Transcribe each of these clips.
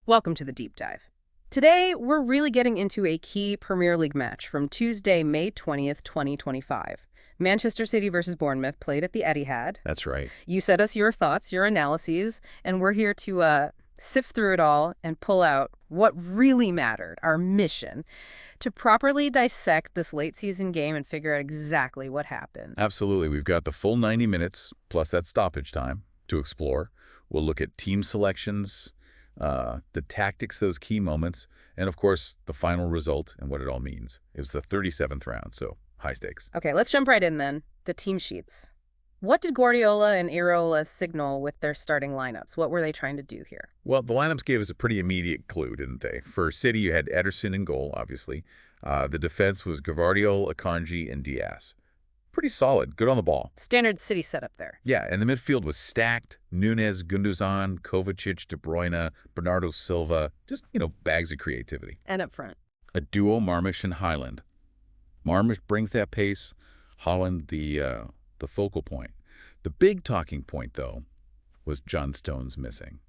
Welcome to the Deep Dive. Today, we're really getting into a key Premier League match from Tuesday, May 20th, 2025. Manchester City versus Bournemouth played at the Etihad. That's right. You sent us your thoughts, your analyses, and we're here to sift through it all and pull out what really mattered, our mission, to properly dissect this late season game and figure out exactly what happened. Absolutely. We've got the full 90 minutes, plus that stoppage time to explore. We'll look at team selections, the tactics, those key moments, and of course, the final result and what it all means. It was the 37th round, so high stakes. Okay, let's jump right in then. The team sheets. What did Guardiola and Iraola signal with their starting lineups? What were they trying to do here? Well, the lineups gave us a pretty immediate clue, didn't they? For City, you had Ederson in goal, obviously. The defense was Gvardiol, Akanji, and Diaz. Pretty solid, good on the ball. Standard City setup there. Yeah, and the midfield was stacked. Nunes, Gundogan, Kovacic, De Bruyne, Bernardo Silva. Just, bags of creativity. And up front. A duo, Marmish and Highland. Marmish brings that pace. Holland, the focal point. The big talking point, though, was John Stones missing.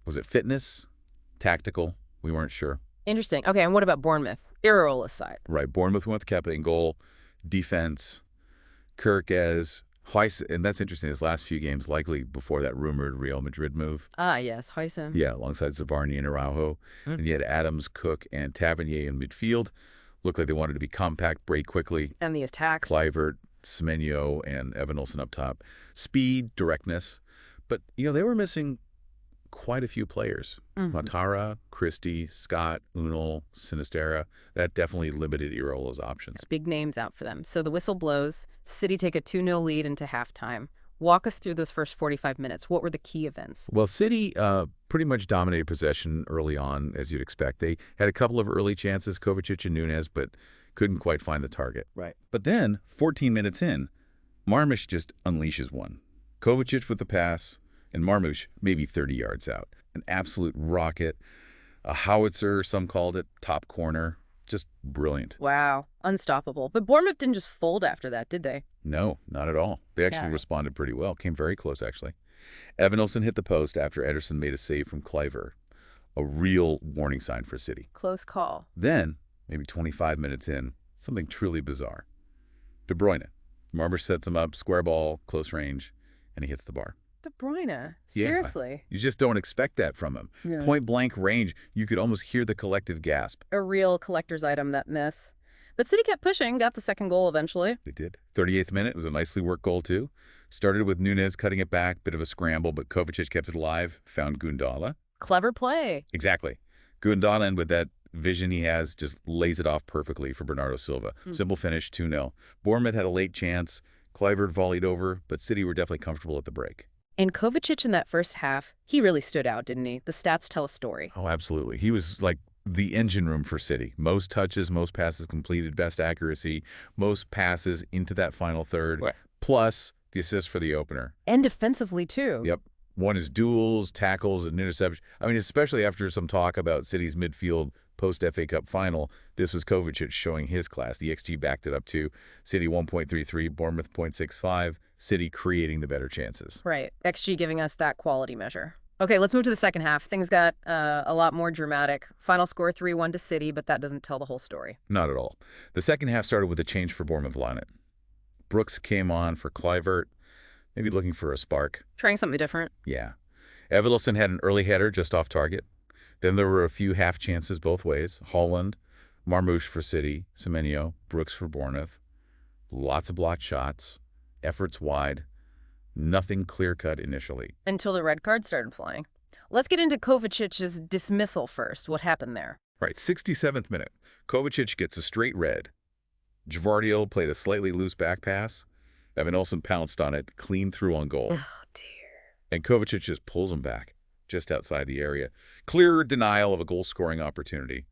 Was it fitness? Tactical? We weren't sure. Interesting. Okay, and what about Bournemouth? Iraola's side. Right, Bournemouth went with Kepa in goal. Defense, Kirkez, Huijsen, and that's interesting, his last few games likely before that rumored Real Madrid move. Ah, yes, Huijsen. Yeah, alongside Zabarni and Araujo. And you had Adams, Cook, and Tavernier in midfield. Looked like they wanted to be compact, break quickly. And the attack. Kluivert, Semenyo, and Evan Olsen up top. Speed, directness. But, they were missing quite a few players. Matara, Christie, Scott, Unal, Sinistera. That definitely limited Iraola's options. Big names out for them. So the whistle blows. City take a 2-0 lead into halftime. Walk us through those first 45 minutes. What were the key events? Well, City pretty much dominated possession early on, as you'd expect. They had a couple of early chances, Kovacic and Nunes, but couldn't quite find the target. Right. But then, 14 minutes in, Marmish just unleashes one. Kovacic with the pass, and Marmoush maybe 30 yards out. An absolute rocket, a howitzer, some called it, top corner. Just brilliant. Wow, unstoppable. But Bournemouth didn't just fold after that, did they? No, not at all. They actually responded pretty well. Came very close, actually. Evan Olsen hit the post after Ederson made a save from Kluivert. A real warning sign for City. Close call. Then, maybe 25 minutes in, something truly bizarre. De Bruyne. Marmish sets him up, square ball, close range, and he hits the bar. De Bruyne? Seriously? You just don't expect that from him. Yeah. Point blank range, you could almost hear the collective gasp. A real collector's item, that miss. But City kept pushing, got the second goal eventually. They did. 38th minute was a nicely worked goal, too. Started with Nunes cutting it back, bit of a scramble, but Kovacic kept it alive, found Gundala. Clever play. Exactly. Gundala, and with that vision he has, just lays it off perfectly for Bernardo Silva. Simple finish, 2-0. Bournemouth had a late chance. Kluivert volleyed over, but City were definitely comfortable at the break. And Kovacic in that first half, he really stood out, didn't he? The stats tell a story. Oh, absolutely. He was like the engine room for City. Most touches, most passes completed, best accuracy, most passes into that final third, plus the assist for the opener. And defensively, too. Yep. One is duels, tackles, and interceptions. I mean, especially after some talk about City's midfield post-FA Cup final, this was Kovacic showing his class. The XG backed it up, too. City 1.33, Bournemouth 0.65. City creating the better chances. Right. XG giving us that quality measure. Okay, let's move to the second half. Things got a lot more dramatic. Final score 3-1 to City, but that doesn't tell the whole story. Not at all. The second half started with a change for Bournemouth lineup. Brooks came on for Kluivert, maybe looking for a spark. Trying something different. Yeah. Evan Olsen had an early header just off target. Then there were a few half chances both ways. Holland, Marmoush for City, Semenyo, Brooks for Bournemouth. Lots of blocked shots. Efforts wide, nothing clear-cut initially. Until the red card started flying. Let's get into Kovacic's dismissal first. What happened there? Right, 67th minute. Kovacic gets a straight red. Gvardiol played a slightly loose back pass. Evan Olsen pounced on it, clean through on goal. Oh, dear. And Kovacic just pulls him back, just outside the area. Clear denial of a goal-scoring opportunity.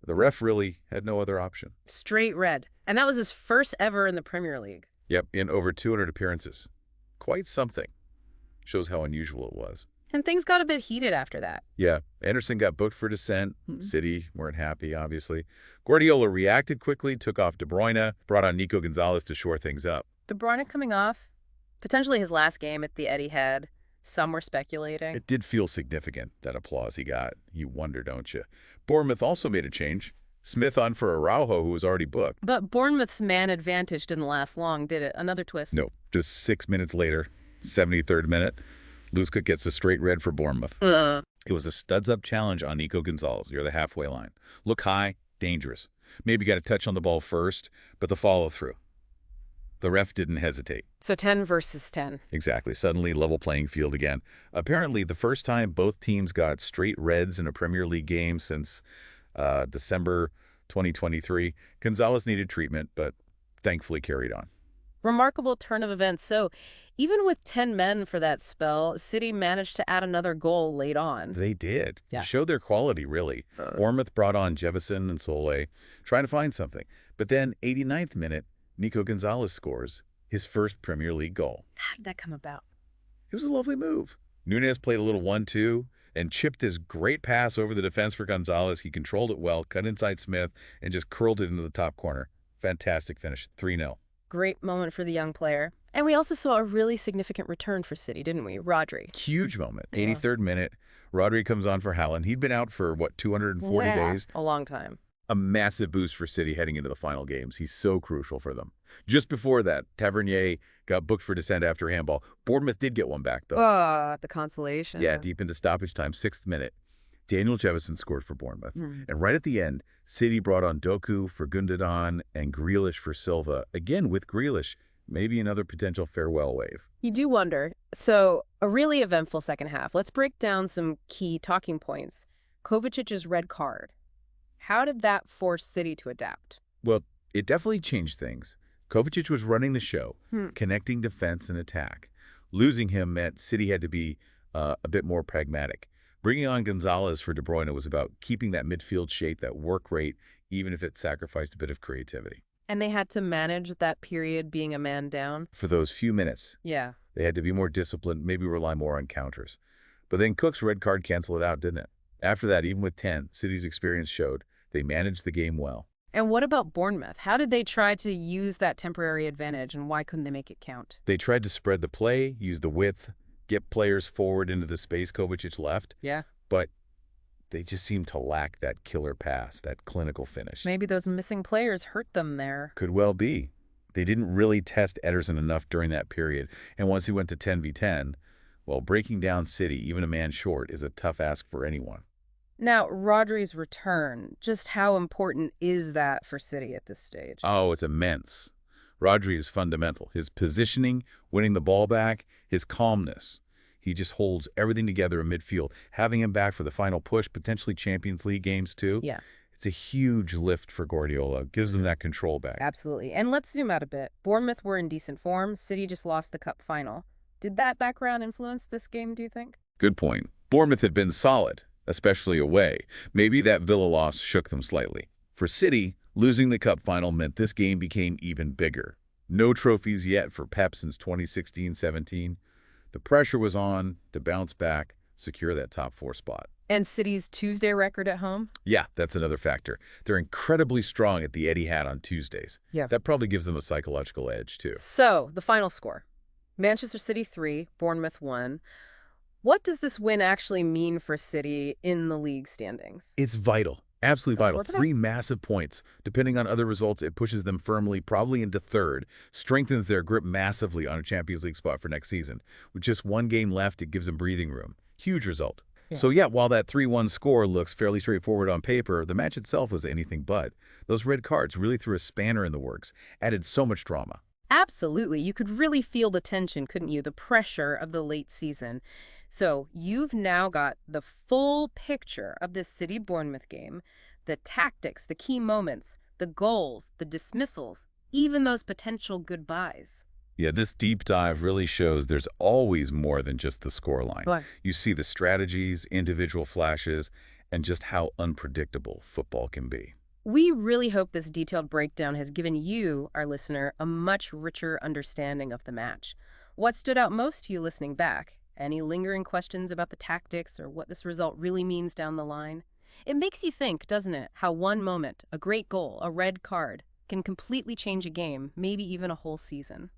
The ref really had no other option. Straight red. And that was his first ever in the Premier League. Yep, in over 200 appearances. Quite something. Shows how unusual it was. And things got a bit heated after that. Yeah, Anderson got booked for dissent. City weren't happy, obviously. Guardiola reacted quickly, took off De Bruyne, brought on Nico Gonzalez to shore things up. De Bruyne coming off, potentially his last game at the Etihad. Some were speculating. It did feel significant, that applause he got. You wonder, don't you? Bournemouth also made a change. Smith on for Araujo, who was already booked. But Bournemouth's man advantage didn't last long, did it? Another twist. No, just 6 minutes later, 73rd minute, Luzca gets a straight red for Bournemouth. It was a studs-up challenge on Nico Gonzalez. You're the halfway line. Look high, dangerous. Maybe got a touch on the ball first, but the follow-through. The ref didn't hesitate. So 10 versus 10. Exactly. Suddenly, level playing field again. Apparently, the first time both teams got straight reds in a Premier League game since December 2023. Gonzalez needed treatment, but thankfully carried on. Remarkable turn of events. So even with 10 men for that spell, City managed to add another goal late on. They did. Yeah. Showed their quality, really. Bournemouth brought on Jevison and Solé, trying to find something. But then, 89th minute, Nico Gonzalez scores his first Premier League goal. How did that come about? It was a lovely move. Nunez played a little 1-2 and chipped this great pass over the defense for Gonzalez. He controlled it well, cut inside Smith, and just curled it into the top corner. Fantastic finish, 3-0. Great moment for the young player. And we also saw a really significant return for City, didn't we? Rodri. Huge moment. 83rd minute, Rodri comes on for Haaland. He'd been out for, 240 days? A long time. A massive boost for City heading into the final games. He's so crucial for them. Just before that, Tavernier got booked for dissent after handball. Bournemouth did get one back, though. The consolation. Yeah, deep into stoppage time, 6th minute. Daniel Jevison scored for Bournemouth. And right at the end, City brought on Doku for Gundogan and Grealish for Silva. Again, with Grealish, maybe another potential farewell wave. You do wonder. So, a really eventful second half. Let's break down some key talking points. Kovacic's red card. How did that force City to adapt? Well, it definitely changed things. Kovacic was running the show, connecting defense and attack. Losing him meant City had to be a bit more pragmatic. Bringing on Gonzalez for De Bruyne was about keeping that midfield shape, that work rate, even if it sacrificed a bit of creativity. And they had to manage that period being a man down? For those few minutes, Yeah. they had to be more disciplined, maybe rely more on counters. But then Cook's red card canceled it out, didn't it? After that, even with 10, City's experience showed they managed the game well. And what about Bournemouth? How did they try to use that temporary advantage, and why couldn't they make it count? They tried to spread the play, use the width, get players forward into the space Kovacic left, Yeah. but they just seemed to lack that killer pass, that clinical finish. Maybe those missing players hurt them there. Could well be. They didn't really test Ederson enough during that period, and once he went to 10v10, well, breaking down City, even a man short, is a tough ask for anyone. Now, Rodri's return, just how important is that for City at this stage? Oh, it's immense. Rodri is fundamental. His positioning, winning the ball back, his calmness. He just holds everything together in midfield. Having him back for the final push, potentially Champions League games too. Yeah. It's a huge lift for Guardiola. Gives them that control back. Absolutely. And let's zoom out a bit. Bournemouth were in decent form. City just lost the cup final. Did that background influence this game, do you think? Good point. Bournemouth had been solid, especially away. Maybe that Villa loss shook them slightly. For City, losing the cup final meant this game became even bigger. No trophies yet for Pep since 2016-17. The pressure was on to bounce back, secure that top 4 spot. And City's Tuesday record at home? Yeah, that's another factor. They're incredibly strong at the Etihad on Tuesdays. Yeah. That probably gives them a psychological edge, too. So, the final score. Manchester City 3, Bournemouth 1. What does this win actually mean for City in the league standings? It's vital. Absolutely vital. Worth it. 3 massive points. Depending on other results, it pushes them firmly, probably into 3rd, strengthens their grip massively on a Champions League spot for next season. With just 1 game left, it gives them breathing room. Huge result. Yeah. So yeah, while that 3-1 score looks fairly straightforward on paper, the match itself was anything but. Those red cards really threw a spanner in the works, added so much drama. Absolutely. You could really feel the tension, couldn't you? The pressure of the late season. So you've now got the full picture of this City-Bournemouth game, the tactics, the key moments, the goals, the dismissals, even those potential goodbyes. Yeah, this deep dive really shows there's always more than just the scoreline. What? You see the strategies, individual flashes, and just how unpredictable football can be. We really hope this detailed breakdown has given you, our listener, a much richer understanding of the match. What stood out most to you listening back? Any lingering questions about the tactics or what this result really means down the line? It makes you think, doesn't it, how one moment, a great goal, a red card, can completely change a game, maybe even a whole season.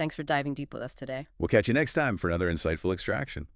Thanks for diving deep with us today. We'll catch you next time for another insightful extraction.